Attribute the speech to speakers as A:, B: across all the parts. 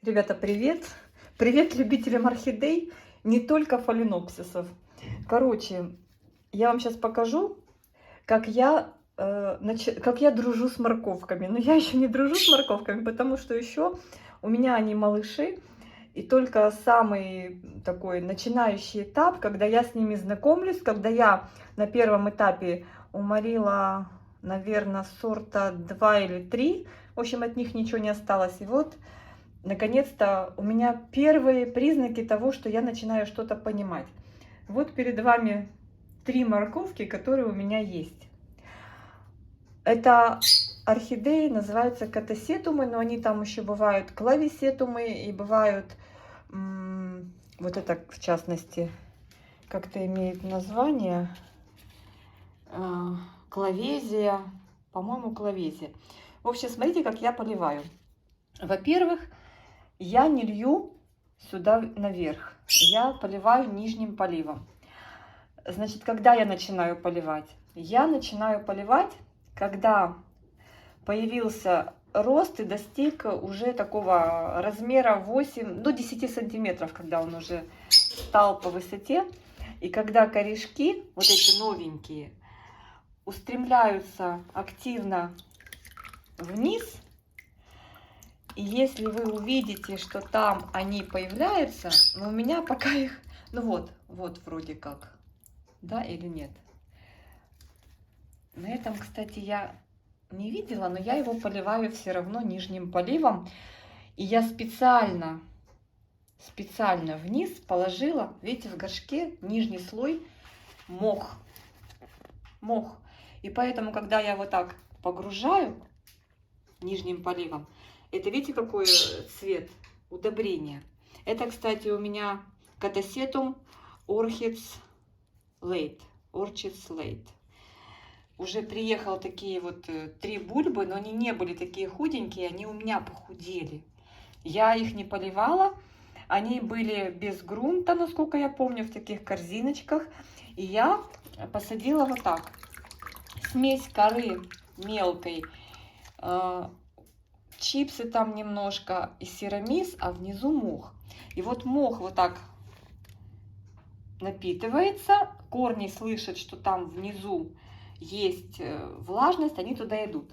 A: Ребята, привет! Привет любителям орхидей, не только фаленопсисов. Короче, я вам сейчас покажу, как я дружу с морковками. Но я еще не дружу с морковками, потому что еще у меня они малыши. И только самый такой начинающий этап, когда я с ними знакомлюсь, когда я на первом этапе уморила, наверное, сорта 2 или 3. В общем, от них ничего не осталось. И вот наконец-то у меня первые признаки того, что я начинаю что-то понимать. Вот перед вами 3 морковки, которые у меня есть. Это орхидеи, называются катасетумы, но они там еще бывают клависетумы и бывают, вот это в частности, как-то имеет название, клавезия, по-моему, клавезия. В общем, смотрите, как я поливаю. Во-первых, я не лью сюда наверх, я поливаю нижним поливом. Значит, когда я начинаю поливать? Я начинаю поливать, когда появился рост и достиг уже такого размера 8 до 10 сантиметров, когда он уже стал по высоте. И когда корешки, вот эти новенькие, устремляются активно вниз. И если вы увидите, что там они появляются, но у меня пока их, ну вот вроде как, да или нет. На этом, кстати, я не видела, но я его поливаю все равно нижним поливом. И я специально вниз положила, видите, в горшке нижний слой мох. И поэтому, когда я вот так погружаю нижним поливом, это видите, какой цвет удобрения. Это, кстати, у меня Catasetum orchids late. Уже приехал такие вот 3 бульбы, но они не были такие худенькие, они у меня похудели. Я их не поливала, они были без грунта, насколько я помню, в таких корзиночках. И я посадила вот так. Смесь коры мелкой, чипсы там немножко и серамис, а внизу мох. И вот мох вот так напитывается, корни слышат, что там внизу есть влажность, они туда идут.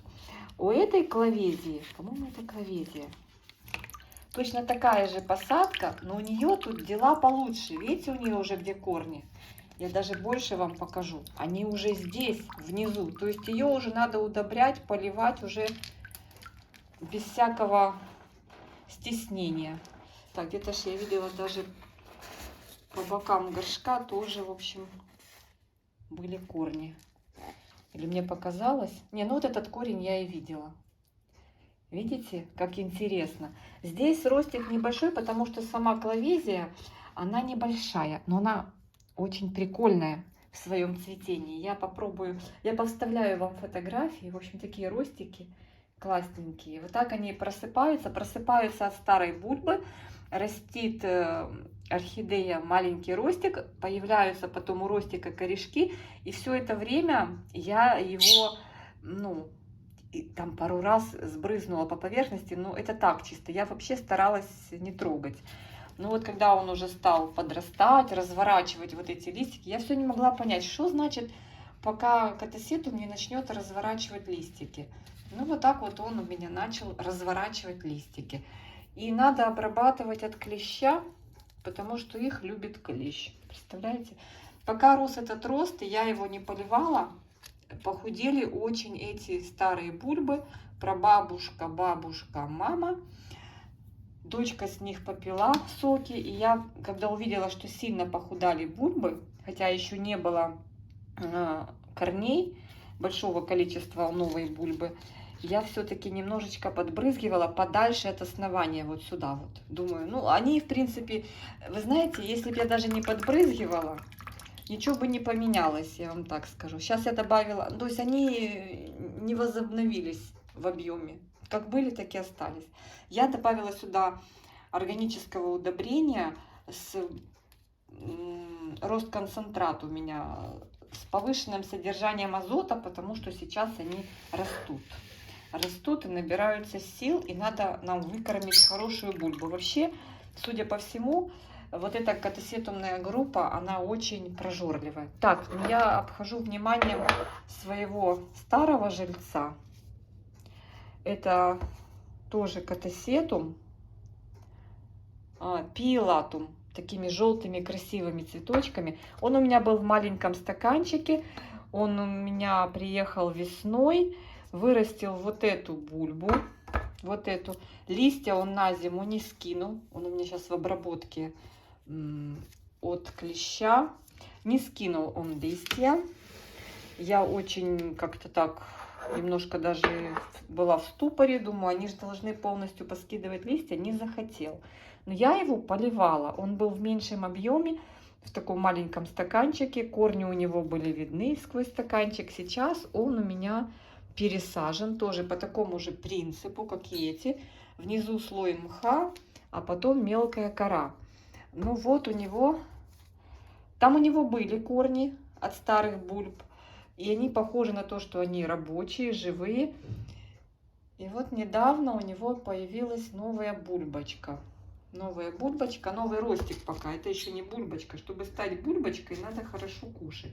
A: У этой клавезии, по-моему, это клавезия, точно такая же посадка, но у нее тут дела получше. Видите, у нее уже где корни. Я даже больше вам покажу. Они уже здесь, внизу. То есть ее уже надо удобрять, поливать уже без всякого стеснения. Так, где-то ж я видела даже по бокам горшка тоже, в общем, были корни. Или мне показалось? Не, ну вот этот корень я и видела. Видите, как интересно. Здесь ростик небольшой, потому что сама клавезия, она небольшая, но она очень прикольная в своем цветении. Я попробую, я поставляю вам фотографии. В общем, такие ростики классненькие. Вот так они просыпаются от старой бульбы. Растит орхидея маленький ростик, появляются потом у ростика корешки. И все это время я его, ну, и там пару раз сбрызнула по поверхности, но это так чисто. Я вообще старалась не трогать. Но вот когда он уже стал подрастать, разворачивать вот эти листики, я все не могла понять, что значит, пока катасетум не начнет разворачивать листики. Ну вот так вот он у меня начал разворачивать листики. И надо обрабатывать от клеща, потому что их любит клещ. Представляете? Пока рос этот рост, и я его не поливала, похудели очень эти старые бульбы. Прабабушка, бабушка, мама. Дочка с них попила соки. И я, когда увидела, что сильно похудали бульбы, хотя еще не было корней, большого количества новой бульбы, я все-таки немножечко подбрызгивала подальше от основания, вот сюда вот. Думаю, ну, они, в принципе, вы знаете, если бы я даже не подбрызгивала, ничего бы не поменялось, я вам так скажу. Сейчас я добавила, то есть они не возобновились в объеме. Как были, так и остались. Я добавила сюда органического удобрения с рост концентрат у меня с повышенным содержанием азота, потому что сейчас они растут. растут и набираются сил, и надо нам выкормить хорошую бульбу. Вообще, судя по всему, вот эта катасетумная группа, она очень прожорливая. Так, я обхожу вниманием своего старого жильца. Это тоже катасетум, пиелатум, такими желтыми красивыми цветочками. Он у меня был в маленьком стаканчике. Он у меня приехал весной, вырастил вот эту бульбу, вот эту. Листья он на зиму не скинул. Он у меня сейчас в обработке от клеща. Не скинул он листья. Я очень как-то так немножко даже была в ступоре. Думаю, они же должны полностью поскидывать листья. Не захотел. Но я его поливала. Он был в меньшем объеме, в таком маленьком стаканчике. Корни у него были видны сквозь стаканчик. Сейчас он у меня пересажен тоже по такому же принципу, как и эти. Внизу слой мха, а потом мелкая кора. Ну вот у него, там у него были корни от старых бульб. И они похожи на то, что они рабочие, живые. И вот недавно у него появилась новая бульбочка. Новая бульбочка, новый ростик пока. Это еще не бульбочка. Чтобы стать бульбочкой, надо хорошо кушать.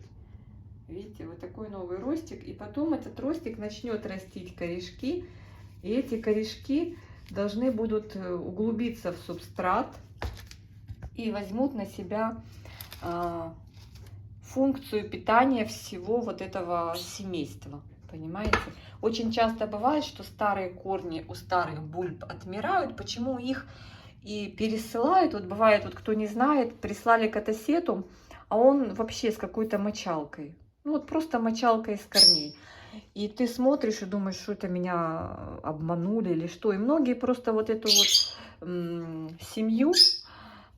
A: Видите, вот такой новый ростик. И потом этот ростик начнет растить корешки. И эти корешки должны будут углубиться в субстрат и возьмут на себя функцию питания всего вот этого семейства. Понимаете? Очень часто бывает, что старые корни у старых бульб отмирают. Почему их и пересылают? Вот бывает, вот кто не знает, прислали катасетум, а он вообще с какой-то мочалкой. Ну вот просто мочалка из корней. И ты смотришь и думаешь, что это меня обманули или что. И многие просто вот эту вот семью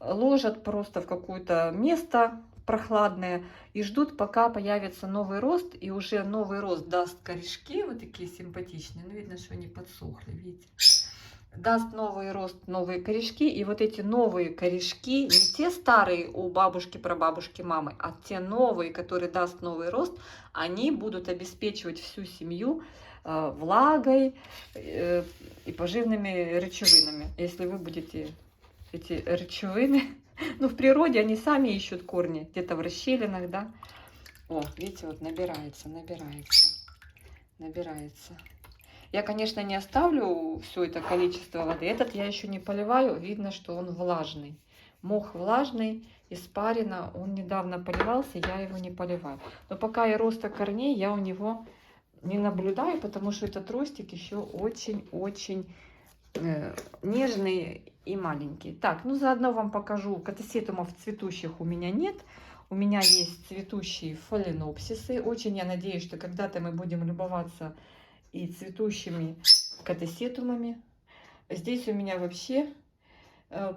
A: ложат просто в какое-то место прохладное и ждут, пока появится новый рост, и уже новый рост даст корешки, вот такие симпатичные, ну видно, что они подсохли, видите, даст новый рост, новые корешки, и вот эти новые корешки, не те старые у бабушки, прабабушки, мамы, а те новые, которые даст новый рост, они будут обеспечивать всю семью влагой и поживными речевинами. Если вы будете эти речевины, ну в природе они сами ищут корни, где-то в расщелинах, да. О, видите, вот набирается, набирается, набирается. Я, конечно, не оставлю все это количество воды. Этот я еще не поливаю. Видно, что он влажный. Мох влажный, испарина. Он недавно поливался, я его не поливаю. Но пока и роста корней я у него не наблюдаю, потому что этот ростик еще очень-очень нежный и маленький. Так, ну заодно вам покажу. Катасетумов цветущих у меня нет. У меня есть цветущие фаленопсисы. Очень я надеюсь, что когда-то мы будем любоваться и цветущими катасетумами. Здесь у меня вообще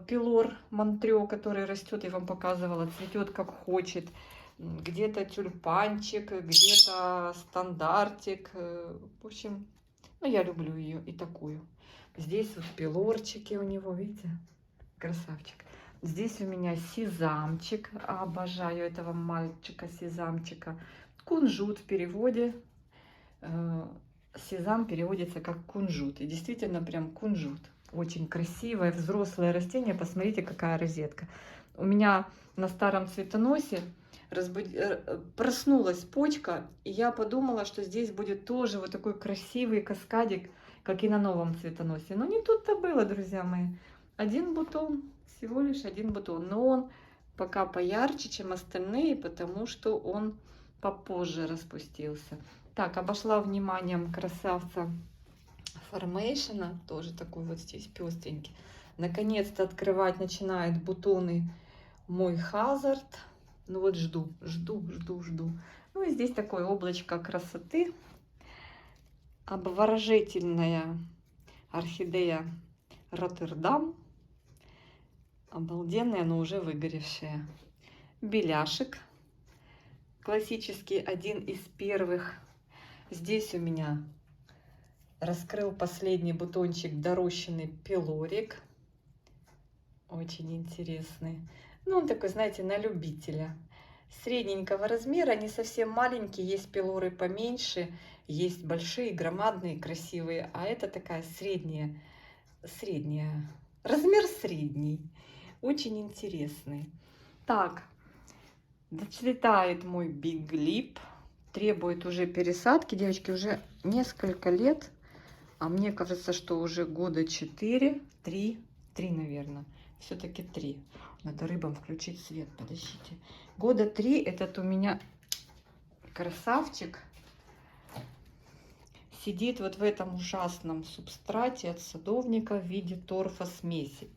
A: пилор монтрё, который растет, я вам показывала, цветет как хочет. Где-то тюльпанчик, где-то стандартик. В общем, ну, я люблю ее и такую. Здесь вот пилорчики у него, видите, красавчик. Здесь у меня сезамчик, обожаю этого мальчика сезамчика. Кунжут в переводе. Сезам переводится как кунжут. И действительно прям кунжут. Очень красивое, взрослое растение. Посмотрите, какая розетка. У меня на старом цветоносе проснулась почка. И я подумала, что здесь будет тоже вот такой красивый каскадик, как и на новом цветоносе. Но не тут-то было, друзья мои. Один бутон, всего лишь один бутон. Но он пока поярче, чем остальные, потому что он попозже распустился. Так, обошла вниманием красавца Формейшена, тоже такой вот здесь пестренький. Наконец-то открывать начинает бутоны мой Хазард. Ну вот жду. Ну и здесь такое облачко красоты. Обворожительная орхидея Роттердам. Обалденная, но уже выгоревшая. Беляшек. Классический, один из первых. Здесь у меня раскрыл последний бутончик дорощенный пилорик. Очень интересный. Ну, он такой, знаете, на любителя. средненького размера, не совсем маленькие, есть пилоры поменьше, есть большие, громадные, красивые, а это такая средняя, размер средний, очень интересный. Так, доцветает мой Big Lip, требует уже пересадки, девочки, уже несколько лет, а мне кажется, что уже года 4, 3, наверное, все-таки 3. Надо рыбам включить свет, подождите. Года 3 этот у меня красавчик сидит вот в этом ужасном субстрате от садовника в виде торфа смеси.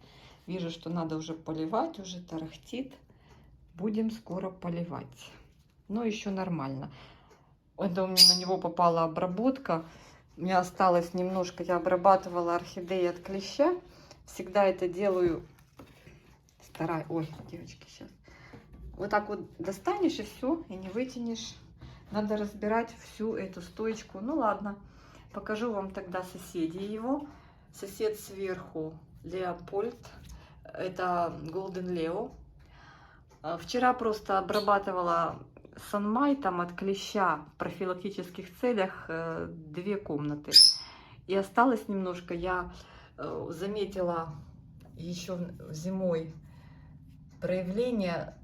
A: Вижу, что надо уже поливать, уже тарахтит. Будем скоро поливать. Но еще нормально. Это у меня на него попала обработка. У меня осталось немножко, я обрабатывала орхидеи от клеща. Всегда это делаю. Ой, девочки, сейчас. Вот так вот достанешь и все, и не вытянешь. Надо разбирать всю эту стоечку. Ну ладно, покажу вам тогда соседей его. Сосед сверху Леопольд. Это Golden Leo. Вчера просто обрабатывала санмайтом от клеща в профилактических целях 2 комнаты. И осталось немножко. Я заметила еще зимой проявления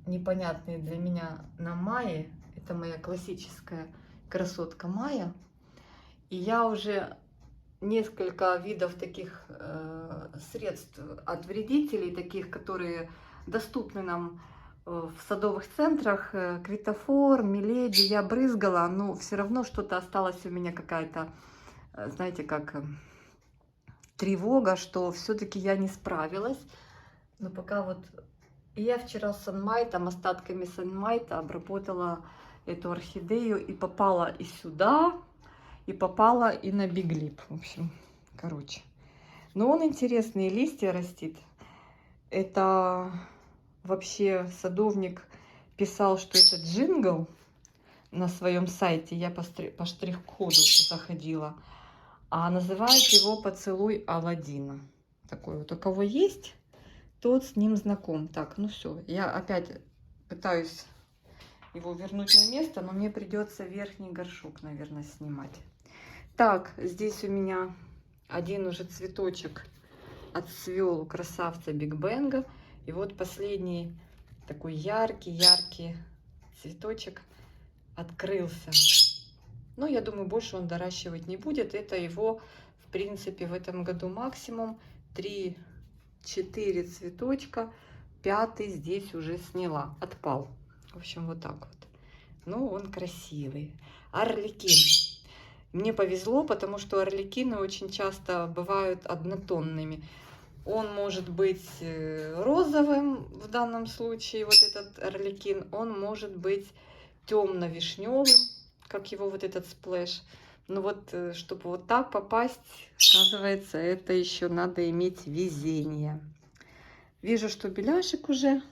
A: непонятные для меня на Майе. Это моя классическая красотка Майя. И я уже несколько видов таких средств от вредителей, таких, которые доступны нам в садовых центрах, Квитофор, Миледи, я брызгала, но все равно что-то осталось у меня, какая-то, знаете, как тревога, что все-таки я не справилась. Но пока вот я вчера санмайтом, остатками санмайта обработала эту орхидею и попала и сюда, и попала и на Big Lip. В общем, короче. Но он интересные листья растит. Это вообще садовник писал, что это джингл на своем сайте. Я по штрих-коду заходила. А называют его «Поцелуй Аладдина». Такой вот. У кого есть, тот с ним знаком. Так, ну все. Я опять пытаюсь его вернуть на место, но мне придется верхний горшок, наверное, снимать. Так, здесь у меня один уже цветочек отцвел у красавца Биг Бенга. И вот последний такой яркий цветочек открылся. Но я думаю, больше он доращивать не будет. Это его, в принципе, в этом году максимум 3-4 цветочка. 5-й здесь уже сняла, отпал. В общем, вот так вот. Ну, он красивый. Арлекин. Мне повезло, потому что арлекины очень часто бывают однотонными. Он может быть розовым в данном случае, вот этот арлекин. Он может быть темно-вишневым, как его вот этот сплэш. Но вот, чтобы вот так попасть, оказывается, это еще надо иметь везение. Вижу, что беляшек уже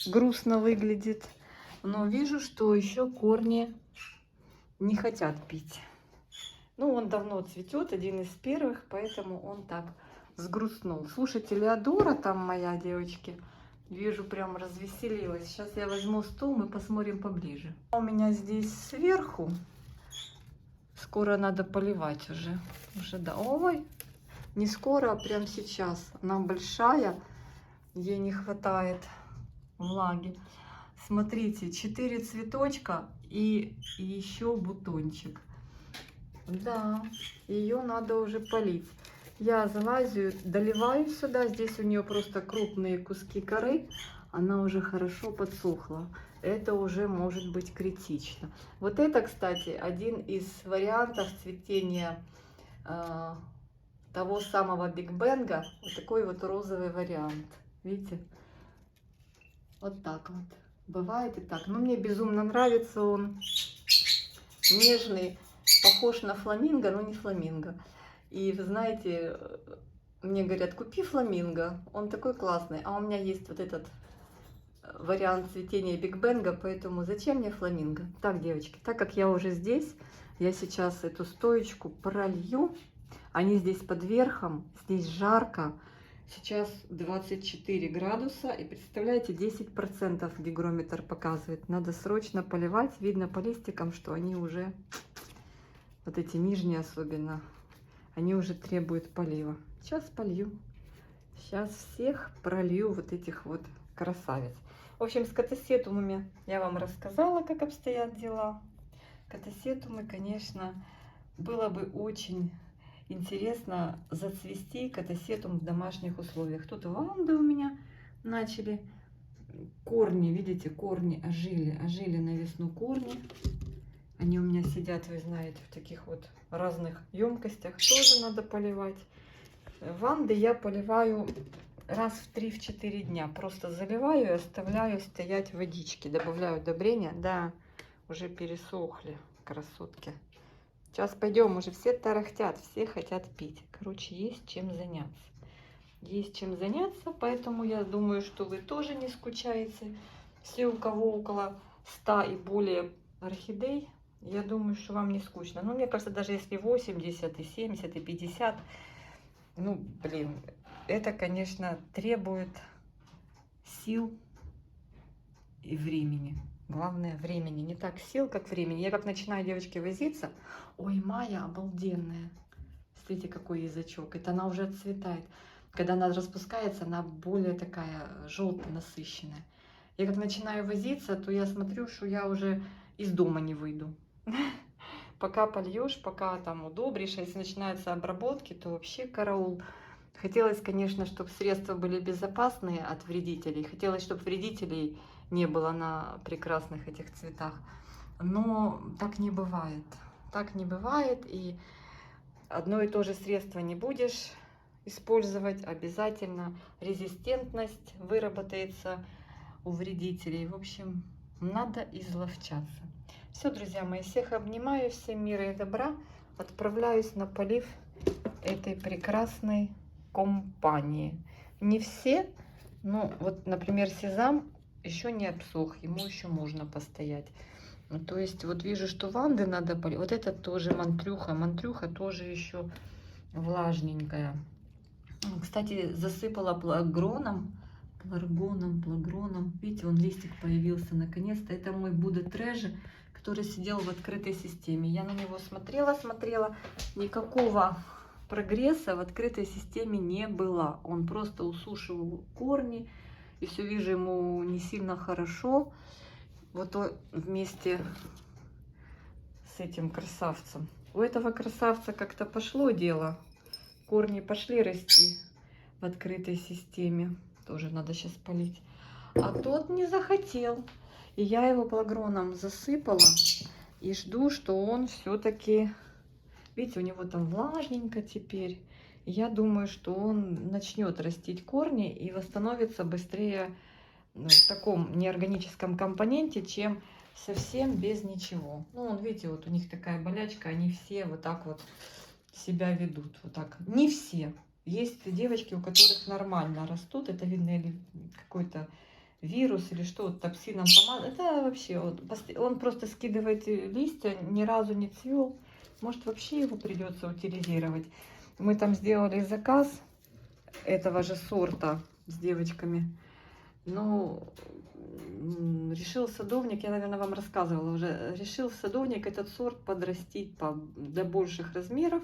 A: грустно выглядит. Но вижу, что еще корни не хотят пить. Ну, он давно цветет, один из первых, поэтому он так сгрустнул. Слушайте, Леодора там моя, девочки, вижу, прям развеселилась. Сейчас я возьму стул, мы посмотрим поближе. У меня здесь сверху. Скоро надо поливать уже. Да. Ой, не скоро, а прямо сейчас. Она большая, ей не хватает влаги. Смотрите, 4 цветочка и еще бутончик. Да, ее надо уже полить. Я залазю, доливаю сюда. Здесь у нее просто крупные куски коры. Она уже хорошо подсохла. Это уже может быть критично. Вот это, кстати, один из вариантов цветения того самого Биг Бенга. Вот такой вот розовый вариант. Видите? Вот так вот. Бывает и так. Но мне безумно нравится он. Нежный. Похож на фламинго, но не фламинго. И вы знаете, мне говорят, купи фламинго, он такой классный. А у меня есть вот этот вариант цветения Биг Бенга, поэтому зачем мне фламинго? Так, девочки, так как я уже здесь, я сейчас эту стоечку пролью. Они здесь под верхом, здесь жарко. Сейчас 24 градуса. И представляете, 10% гигрометр показывает. Надо срочно поливать. Видно по листикам, что они уже, вот эти нижние особенно, они уже требуют полива. Сейчас полью. Сейчас всех пролью вот этих вот красавиц. В общем, с катасетумами я вам рассказала, как обстоят дела. Катасетумы, конечно, было бы очень интересно зацвести катасетум в домашних условиях. Тут ванды у меня начали. Корни, видите, корни ожили на весну корни. Они у меня сидят, вы знаете, в таких вот разных емкостях. Тоже надо поливать. Ванды я поливаю раз в 3-4 дня. Просто заливаю и оставляю стоять в водичке. Добавляю удобрения. Да, уже пересохли красотки. Сейчас пойдем, уже все тарахтят, все хотят пить. Короче, есть чем заняться. Есть чем заняться, поэтому я думаю, что вы тоже не скучаете. Все, у кого около 100 и более орхидей, я думаю, что вам не скучно. Но мне кажется, даже если 80, и 70, и 50, ну, блин, это, конечно, требует сил и времени. Главное, времени. Не так сил, как времени. Я как начинаю, девочки, возиться. Ой, Майя обалденная. Смотрите, какой язычок. Это она уже отцветает. Когда она распускается, она более такая желтая, насыщенная. Я как начинаю возиться, то я смотрю, что я уже из дома не выйду. Пока польешь, пока там удобришь, а если начинаются обработки, то вообще караул. Хотелось, конечно, чтобы средства были безопасные от вредителей. Хотелось, чтобы вредителей не было на прекрасных этих цветах. Но так не бывает. Так не бывает. И одно и то же средство не будешь использовать. Обязательно резистентность выработается у вредителей. В общем, надо изловчаться. Все, друзья мои, всех обнимаю. Всем мира и добра. Отправляюсь на полив этой прекрасной компании. Не все, ну вот, например, сезам еще не обсох, ему еще можно постоять. То есть вот вижу, что ванды надо полить. Вот это тоже мантрюха. Мантрюха тоже еще влажненькая. Кстати, засыпала плагроном. Плагроном. Видите, он листик появился наконец-то. Это мой Будда Треже, который сидел в открытой системе. Я на него смотрела. Никакого прогресса в открытой системе не было. Он просто усушивал корни. И все вижу, ему не сильно хорошо. Вот вместе с этим красавцем. У этого красавца как-то пошло дело. Корни пошли расти в открытой системе. Тоже надо сейчас полить. А тот не захотел. И я его плагроном засыпала. И жду, что он все-таки... Видите, у него там влажненько теперь. И я думаю, что он начнет растить корни и восстановится быстрее в таком неорганическом компоненте, чем совсем без ничего. Ну, видите, вот у них такая болячка, они все вот так вот себя ведут. Вот так. Не все. Есть девочки, у которых нормально растут. Это видно или какой-то вирус или что, вот топсином помазан. Это вообще, он просто скидывает листья, ни разу не цвел. Может, вообще его придется утилизировать. Мы там сделали заказ этого же сорта с девочками. Ну, решил садовник, я, наверное, вам рассказывала уже, решил садовник этот сорт подрастить до больших размеров.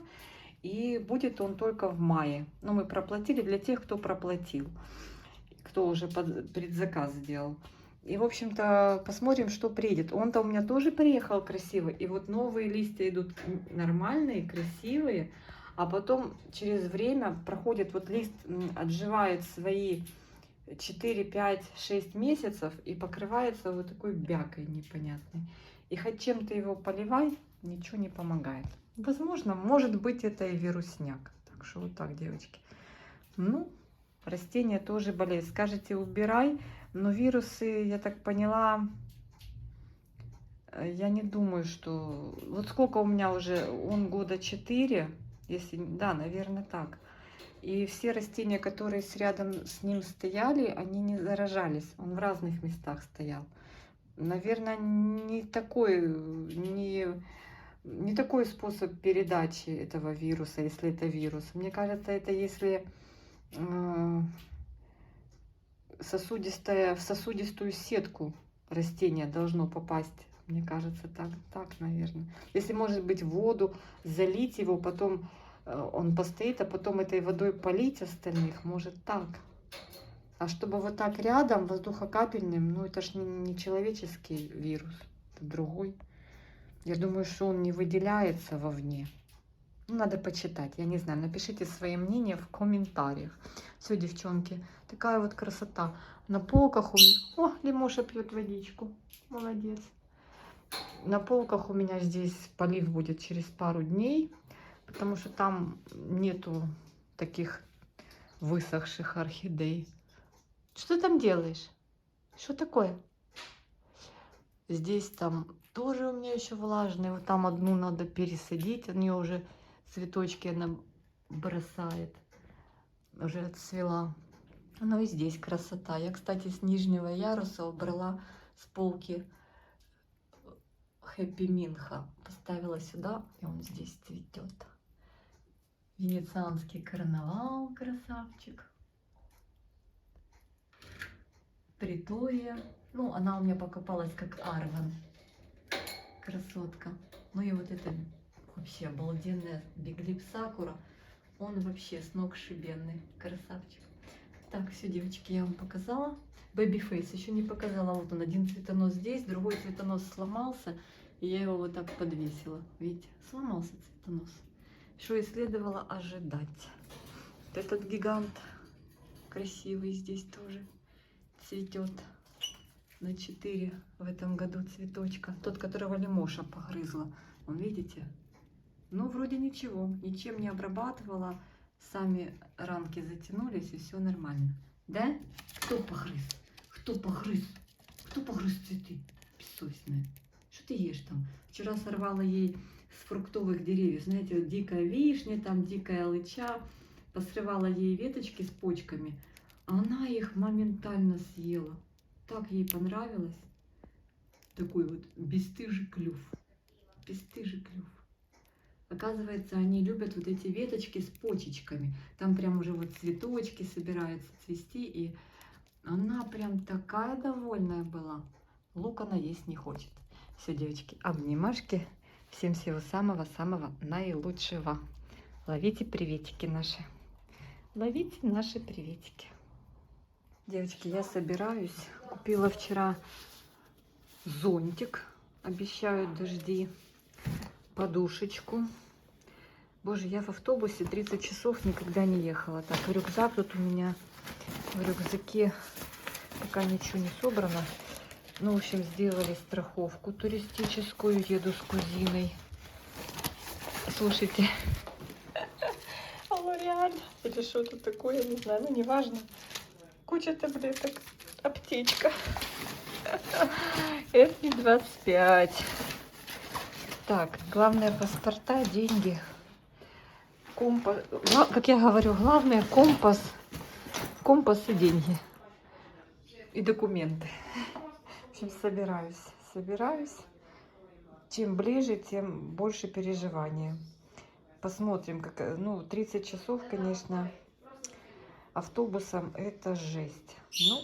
A: И будет он только в мае. Но мы проплатили для тех, кто проплатил, кто уже предзаказ сделал. И, в общем-то, посмотрим, что приедет. Он-то у меня тоже приехал красивый. И вот новые листья идут нормальные, красивые. А потом через время проходит, вот лист отживает свои 4, 5, 6 месяцев и покрывается вот такой бякой непонятной. И хоть чем ты его поливай, ничего не помогает. Возможно, может быть, это и вирусняк. Так что вот так, девочки. Ну, растения тоже болеют. Скажете, убирай. Но вирусы, я так поняла, я не думаю, что... Вот сколько у меня уже, он года 4, если... Да, наверное, так. И все растения, которые рядом с ним стояли, они не заражались. Он в разных местах стоял. Наверное, не такой способ передачи этого вируса, если это вирус. Мне кажется, это если в сосудистую сетку растение должно попасть. Мне кажется, так, наверное. Если, может быть, в воду залить его, потом он постоит, а потом этой водой полить остальных, может так. А чтобы вот так рядом, воздухокапельным, ну это ж не человеческий вирус, это другой. Я думаю, что он не выделяется вовне. Ну, надо почитать, я не знаю. Напишите свои мнения в комментариях. Все, девчонки, такая вот красота. На полках у меня... О, Лимоша пьет водичку. Молодец. На полках у меня здесь полив будет через пару дней, потому что там нету таких высохших орхидей. Что ты там делаешь? Что такое? Здесь там тоже у меня еще влажные. Вот там одну надо пересадить. У нее уже цветочки она бросает. Уже отцвела. Ну и здесь красота. Я, кстати, с нижнего яруса убрала с полки Хэппи Минха. Поставила сюда, и он здесь цветет. Венецианский карнавал, красавчик. Притория. Ну, она у меня покопалась как арван. Красотка. Ну и вот это вообще обалденная биглип сакура. Он вообще с ног шибенный. Красавчик. Так, все, девочки, я вам показала. Baby Face еще не показала. Вот он, один цветонос здесь, другой цветонос сломался. И я его вот так подвесила. Видите, сломался цветонос. Что и следовало ожидать. Вот этот гигант красивый здесь тоже цветет. На 4 в этом году цветочка. Тот, которого Лимоша погрызла. Вон, видите? Ну, вроде ничего. Ничем не обрабатывала. Сами ранки затянулись, и все нормально. Да? Кто погрыз? Кто погрыз? Кто погрыз цветы? Бессовестная. Что ты ешь там? Вчера сорвала ей с фруктовых деревьев. Знаете, вот дикая вишня, там дикая алыча. Посрывала ей веточки с почками. А она их моментально съела. Так ей понравилось. Такой вот бесстыжий клюв. Бесстыжий клюв. Оказывается, они любят вот эти веточки с почечками. Там прям уже вот цветочки собираются цвести. И она прям такая довольная была. Лук она есть не хочет. Все, девочки, обнимашки. Всем всего самого-самого наилучшего. Ловите приветики наши. Ловите наши приветики. Девочки, я собираюсь. Купила вчера зонтик. Обещают дожди. Подушечку. Боже, я в автобусе 30 часов никогда не ехала. Так, рюкзак тут у меня. В рюкзаке пока ничего не собрано. Ну, в общем, сделали страховку туристическую. Еду с кузиной. Слушайте. Лореаль. Или что это такое, не знаю. Ну, неважно. Куча таблеток. Аптечка. FB25. Так, главное паспорта, деньги. Компас. Как я говорю, главное компас. Компас и деньги. И документы. В общем, собираюсь. Чем ближе, тем больше переживания. Посмотрим, как, ну, 30 часов, конечно, автобусом это жесть. Ну,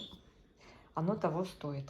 A: оно того стоит.